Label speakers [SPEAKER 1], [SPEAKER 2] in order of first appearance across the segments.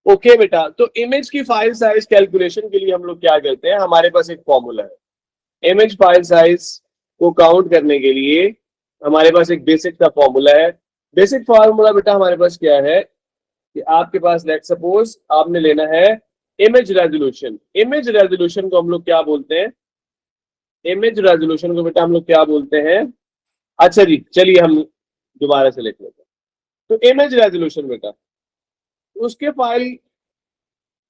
[SPEAKER 1] Okay बेटा, तो image की फाइल साइज कैलकुलेशन के लिए हम लोग क्या करते हैं, हमारे पास एक फॉर्मूला है। इमेज फाइल साइज को काउंट करने के लिए हमारे पास एक बेसिक का फॉर्मूला है। बेसिक फॉर्मूला बेटा हमारे पास क्या है कि आपके पास लेट सपोज आपने लेना है इमेज रेजोल्यूशन। इमेज रेजोल्यूशन को हम लोग क्या बोलते हैं, इमेज रेजोल्यूशन को बेटा हम लोग क्या बोलते हैं, अच्छा जी चलिए हम दोबारा से लिख लेते हैं। तो इमेज रेजोल्यूशन बेटा, उसके फाइल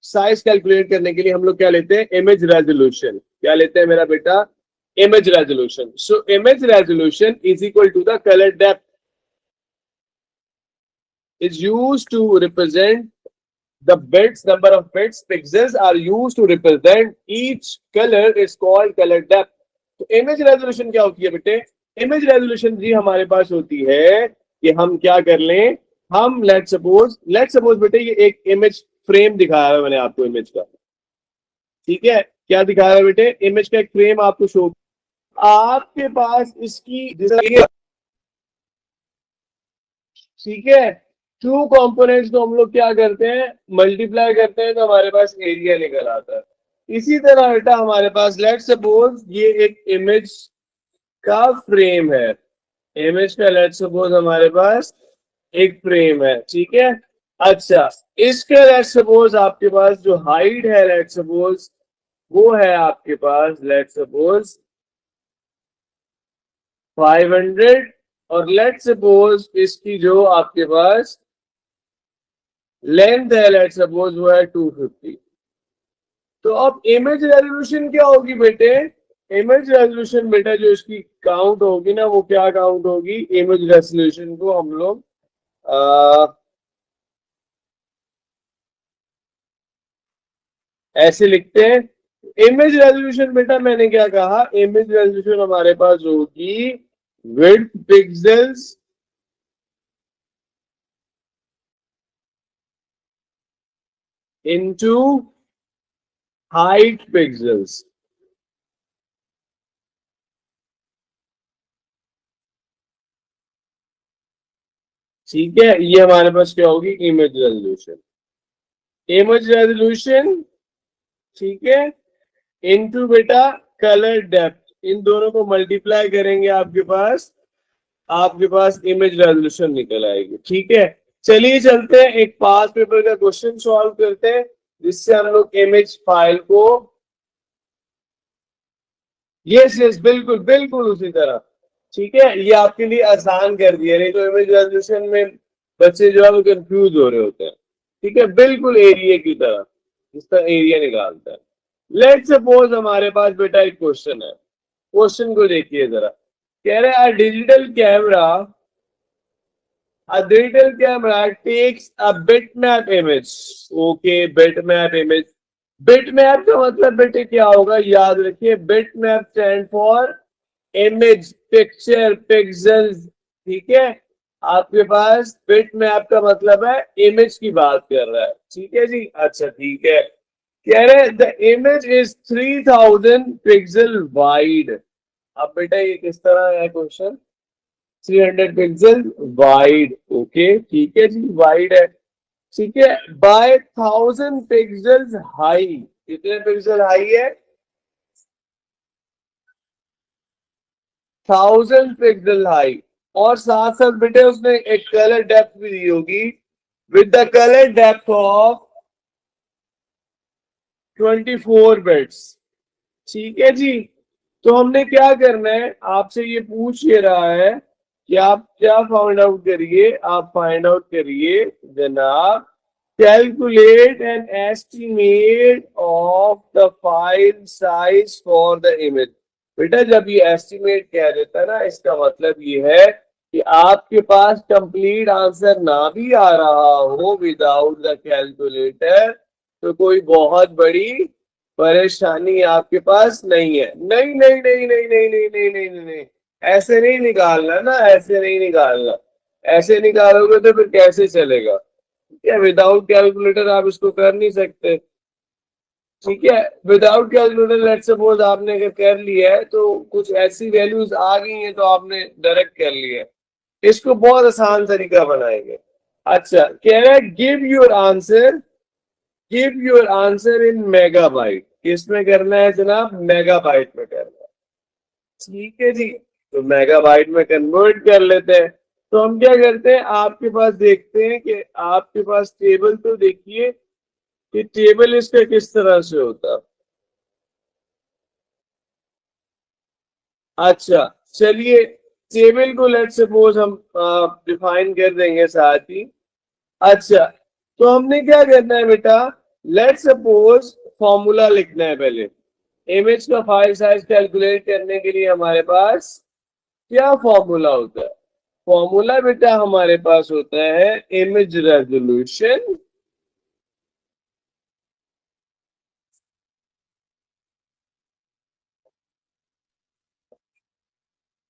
[SPEAKER 1] साइज कैलकुलेट करने के लिए हम लोग क्या लेते हैं, इमेज रेजोल्यूशन। क्या लेते हैं मेरा बेटा, image resolution. So image resolution is equal to the colour depth is used to represent the bits, number of bits, pixels are used to represent each color is called color depth। तो image resolution क्या होती है बेटे, image resolution जी हमारे पास होती है कि हम क्या कर लें, हम लेट सपोज बेटे ये एक इमेज फ्रेम दिखाया है मैंने आपको इमेज का, ठीक है, क्या दिखाया है बेटे, इमेज का एक फ्रेम आपको शो, आपके पास इसकी, ठीक है, टू कंपोनेंट्स को हम लोग क्या करते हैं, मल्टीप्लाई करते हैं तो हमारे पास एरिया निकल आता है। इसी तरह बेटा हमारे पास लेट सपोज ये एक इमेज का फ्रेम है, इमेज का लेट सपोज हमारे पास एक फ्रेम है, ठीक है। अच्छा, इसके लेट सपोज आपके पास जो हाइट है लेट सपोज वो है आपके पास लेट सपोज 500 और लेट सपोज इसकी जो आपके पास लेंथ है लेट सपोज वो है 250। तो अब इमेज रेजोल्यूशन क्या होगी बेटे, इमेज रेजोल्यूशन बेटा जो इसकी काउंट होगी ना वो क्या काउंट होगी, इमेज रेजोल्यूशन को हम लोग ऐसे लिखते हैं। इमेज रेजोल्यूशन बेटा मैंने क्या कहा, इमेज रेजोल्यूशन हमारे पास होगी width pixels into height pixels, ठीक है। ये हमारे पास क्या होगी, इमेज रेजोल्यूशन, इमेज रेजोल्यूशन, ठीक है, इनटू बेटा कलर डेप्थ, इन दोनों को मल्टीप्लाई करेंगे आपके पास इमेज रेजोल्यूशन निकल आएगी, ठीक है। चलिए चलते हैं एक पास पेपर का क्वेश्चन सॉल्व करते हैं जिससे हम लोग इमेज फाइल को, यस बिल्कुल बिल्कुल उसी तरह, ठीक है। ये आपके लिए आसान कर दिया, नहीं तो इमेज रेजोल्यूशन में बच्चे जो है वो कंफ्यूज हो रहे होते हैं, ठीक है, बिल्कुल एरिया की तरह, जिसका एरिया निकालता है। लेट सपोज हमारे पास बेटा एक क्वेश्चन है, क्वेश्चन को देखिए जरा, कह रहे हैं a digital camera takes a bitmap image, okay, bitmap image, bitmap का मतलब बेटे क्या होगा, याद रखिए bitmap stand for image picture pixels, ठीक है। आपके पास bitmap का मतलब है इमेज की बात कर रहा है, ठीक है जी। अच्छा ठीक है, कह रहे the image is 3000 pixel wide. अब बेटा ये किस तरह है क्वेश्चन, 300 पिक्सल वाइड, ओके ठीक है जी, वाइड है, ठीक है, बाय 1000 पिक्सल्स हाई, कितने पिक्सल हाई है, 1000 पिक्सल हाई, और साथ साथ बेटे उसने एक कलर डेप्थ भी दी होगी with the colour depth of 24 bits, ठीक है जी। तो हमने क्या करना है, आपसे ये पूछ ये रहा है कि आप क्या फाइंड आउट करिए, आप फाइंड आउट करिए जनाब, calculate an estimate of the file size for the image. बेटा जब ये एस्टिमेट कह देता है ना, इसका मतलब ये है कि आपके पास कंप्लीट आंसर ना भी आ रहा हो विदाउट द कैलकुलेटर तो कोई बहुत बड़ी परेशानी आपके पास नहीं है। नहीं नहीं नहीं नहीं नहीं नहीं नहीं नहीं नहीं, नहीं। ऐसे नहीं निकालना ना, ऐसे नहीं निकालना, ऐसे निकालोगे तो फिर कैसे चलेगा, ठीक है। विदाउट कैलकुलेटर आप इसको कर नहीं सकते, ठीक है। विदाउट कैलकुलेटर लेट्स सपोज आपने अगर कर लिया है तो कुछ ऐसी वैल्यूज आ गई हैं तो आपने डायरेक्ट कर लिया है, इसको बहुत आसान तरीका बनाएंगे। अच्छा कह रहा है give your answer give your answer in megabyte. किसमें करना है जनाब? मेगाबाइट में करना है। ठीक है जी, तो मेगाबाइट में कन्वर्ट कर लेते हैं। तो हम क्या करते हैं, आपके पास देखते हैं कि आपके पास टेबल, तो देखिए कि टेबल इसका किस तरह से होता है। अच्छा, चलिए टेबल को लेट सपोज हम डिफाइन कर देंगे साथ ही। अच्छा, तो हमने क्या करना है बेटा, लेट सपोज फॉर्मूला लिखना है पहले। इमेज का फाइल साइज कैलकुलेट करने के लिए हमारे पास क्या फॉर्मूला होता है? फॉर्मूला बेटा हमारे पास होता है image resolution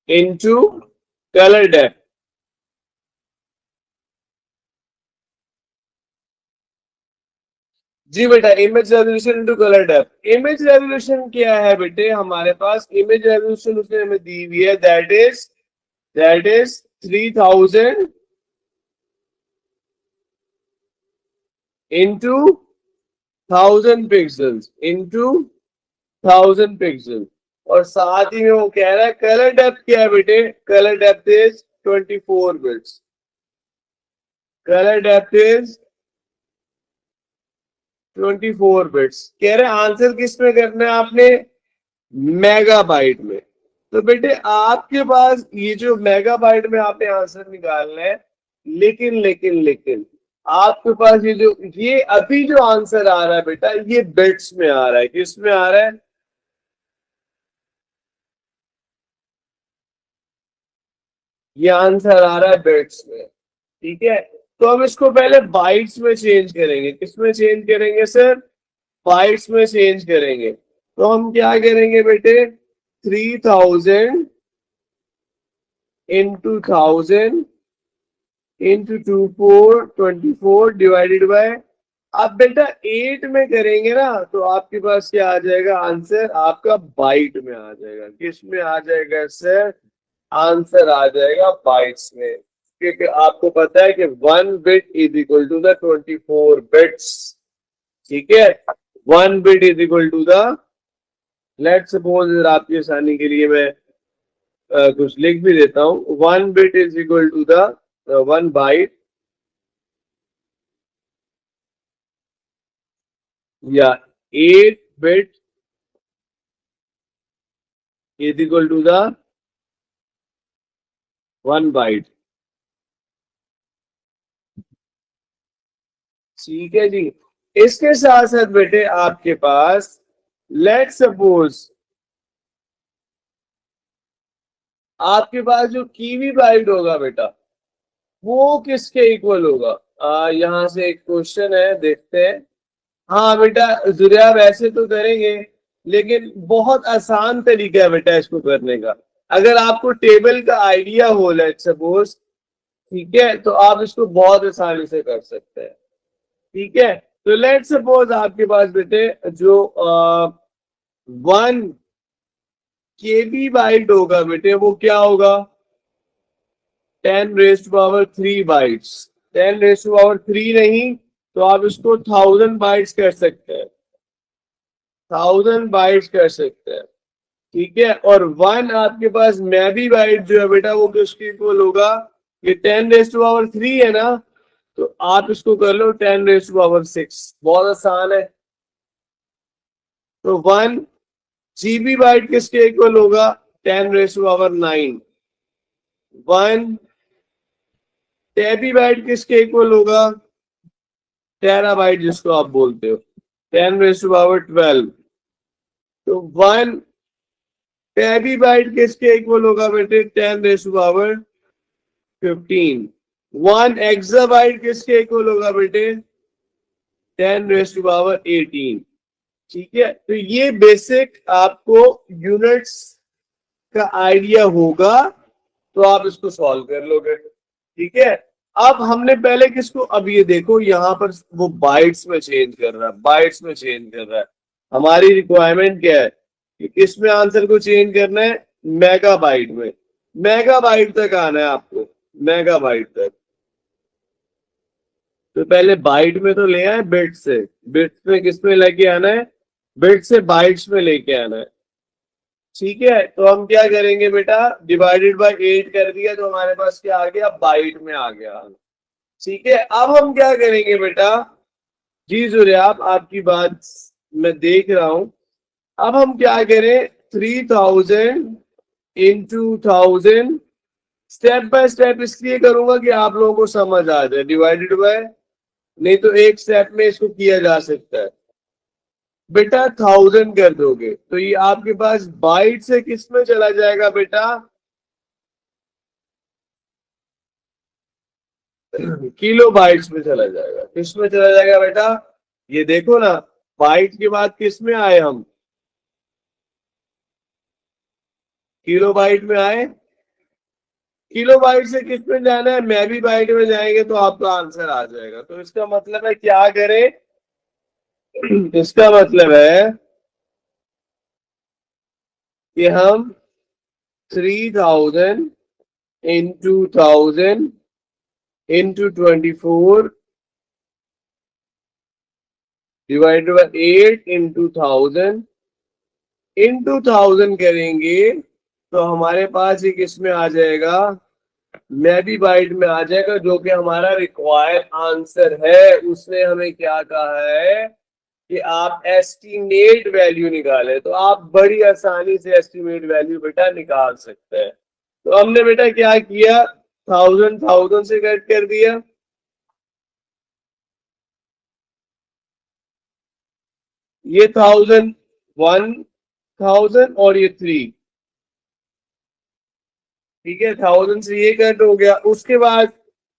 [SPEAKER 1] into colour depth. जी बेटा, image resolution into colour depth. Image resolution क्या है बेटे हमारे पास? इमेज रेजोल्यूशन उसने हमें दी हुई है, that is 3000 into 1000 pixels into 1000 pixel. और साथ ही में वो कह रहा है कलर डेप्थ क्या है बेटे? Colour depth is 24 bits. Colour depth is 24 bits. कह रहे आंसर किस में करना है आपने? मेगाबाइट में। तो बेटे आपके पास ये जो मेगाबाइट में आपने आंसर निकालना है, लेकिन लेकिन लेकिन आपके पास ये अभी जो आंसर आ रहा है बेटा, ये बिट्स में आ रहा है। किस में आ रहा है? ये आंसर आ रहा है बिट्स में। ठीक है, तो हम इसको पहले बाइट्स में चेंज करेंगे। किस में चेंज करेंगे सर? बाइट्स में चेंज करेंगे। तो हम क्या करेंगे बेटे, 3000 इंटू 1000 इंटू 24 डिवाइडेड बाय। आप बेटा 8 में करेंगे ना, तो आपके पास क्या आ जाएगा आंसर? आपका बाइट में आ जाएगा। किस में आ जाएगा सर? आंसर आ जाएगा बाइट्स में। क्योंकि आपको पता है कि 1 bit is equal to the 24 bits. ठीक है, 1 bit is equal to the, let suppose आपकी आसानी के लिए मैं कुछ लिख भी देता हूं। 1 bit is equal to the 1 byte, या 8 bit is equal to the 1 byte. ठीक है जी, इसके साथ साथ बेटे आपके पास लेट सपोज आपके पास जो कीवी बाइट होगा बेटा, वो किसके इक्वल होगा? यहाँ से एक क्वेश्चन है, देखते हैं। हाँ बेटा जुरिया, वैसे तो करेंगे, लेकिन बहुत आसान तरीका है बेटा इसको करने का। अगर आपको टेबल का आइडिया हो लेट सपोज, ठीक है, तो आप इसको बहुत आसानी से कर सकते हैं। ठीक है, तो लेट सपोज आपके पास बेटे जो 1 KB बाइट होगा बेटे, वो क्या होगा? 10⁻³ बाइट्स। 10⁻³ नहीं, तो आप इसको 1000 बाइट्स कर सकते हैं। 1000 बाइट्स कर सकते हैं। ठीक है, और 1 आपके पास मैबी बाइट जो है बेटा, वो किसके इक्वल होगा? ये 10⁻³ है ना, तो आप इसको कर लो 10⁻6। बहुत आसान है। तो 1 GB बाइट किसके इक्वल होगा? 10⁻9। 1 TB बाइट किसके इक्वल होगा? टेराबाइट जिसको आप बोलते हो, 10⁻12। तो 1 TB बाइट किसके इक्वल होगा बेटे? 10⁻15। 1 EB किसके इक्वल होगा बेटे? 10⁻18। ठीक है, तो ये बेसिक आपको यूनिट्स का आइडिया होगा, तो आप इसको सॉल्व कर लोगे। ठीक है, अब हमने पहले किसको, अब ये देखो यहां पर वो बाइट्स में चेंज कर रहा है, बाइट्स में चेंज कर रहा है। हमारी रिक्वायरमेंट क्या है कि किस में आंसर को चेंज करना है? मेगाबाइट में। मेगाबाइट तक आना है आपको, मेगाबाइट तक। तो पहले बाइट में तो ले आए बिट से, बिट में किस में लेके आना है, बिट से बाइट्स में लेके आना है। ठीक है, तो हम क्या करेंगे बेटा, डिवाइडेड बाय 8 कर दिया तो हमारे पास क्या आ गया, बाइट में आ गया। ठीक है, अब हम क्या करेंगे बेटा, जी सूर्य आपकी बात मैं देख रहा हूं। अब हम क्या करें, 3000 इंटू 1000, स्टेप बाय स्टेप इसलिए करूंगा कि आप लोगों को समझ आ जाए, डिवाइडेड बाय, नहीं तो एक स्टेप में इसको किया जा सकता है। बेटा 1000 कर दोगे तो ये आपके पास बाइट से किस में चला जाएगा बेटा, किलो बाइट्स में चला जाएगा। किस में चला जाएगा बेटा, ये देखो ना, बाइट के बाद किस में आए हम, किलो बाइट में आए। किलो बाइट से किस में जाना है, मैं भी बाइट में जाएंगे तो आपका आंसर आ जाएगा। तो इसका मतलब है क्या करें, इसका मतलब है कि हम 3000 into 1000 into 24 divided by 8 into 1000 करेंगे तो हमारे पास एक इसमें आ जाएगा, मैं भी बाइट में आ जाएगा, जो कि हमारा रिक्वायर्ड आंसर है। उसने हमें क्या कहा है कि आप एस्टिमेट वैल्यू निकाले, तो आप बड़ी आसानी से एस्टिमेट वैल्यू बेटा निकाल सकते हैं। तो हमने बेटा क्या किया, 1000 से कट कर दिया, ये 1000 1000 और ये 3, ठीक है, 1000 से ये कट हो गया। उसके बाद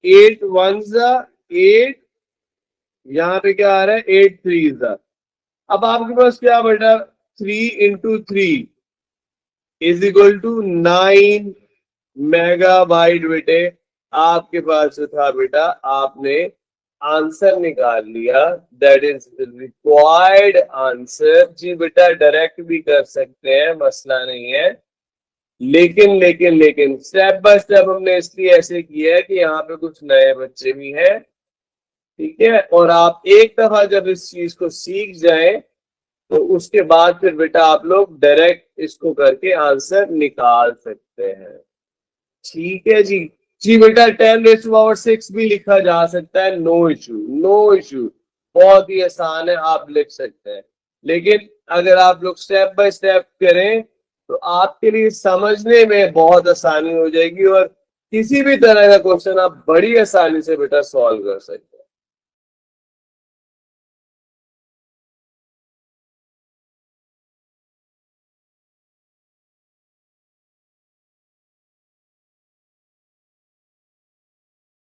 [SPEAKER 1] 8 1 8, यहाँ पे क्या आ रहा है 8 3। अब आपके पास क्या बेटा, 3 × 3 इज इक्वल टू 9 मेगाबाइट। बेटे आपके पास जो था बेटा, आपने आंसर निकाल लिया, दैट इज रिक्वायर्ड आंसर। जी बेटा डायरेक्ट भी कर सकते हैं, मसला नहीं है, लेकिन स्टेप बाय स्टेप हमने इसलिए ऐसे किया है कि यहाँ पे कुछ नए बच्चे भी हैं। ठीक है, और आप एक दफा जब इस चीज को सीख जाए तो उसके बाद फिर बेटा आप लोग डायरेक्ट इसको करके आंसर निकाल सकते हैं। ठीक है जी। जी बेटा 10⁻6 भी लिखा जा सकता है, नो इशू, नो इशू, बहुत ही आसान है, आप लिख सकते हैं। लेकिन अगर आप लोग स्टेप बाय स्टेप करें तो आपके लिए समझने में बहुत आसानी हो जाएगी और किसी भी तरह का क्वेश्चन आप बड़ी आसानी से बेटा सॉल्व कर सकते हैं।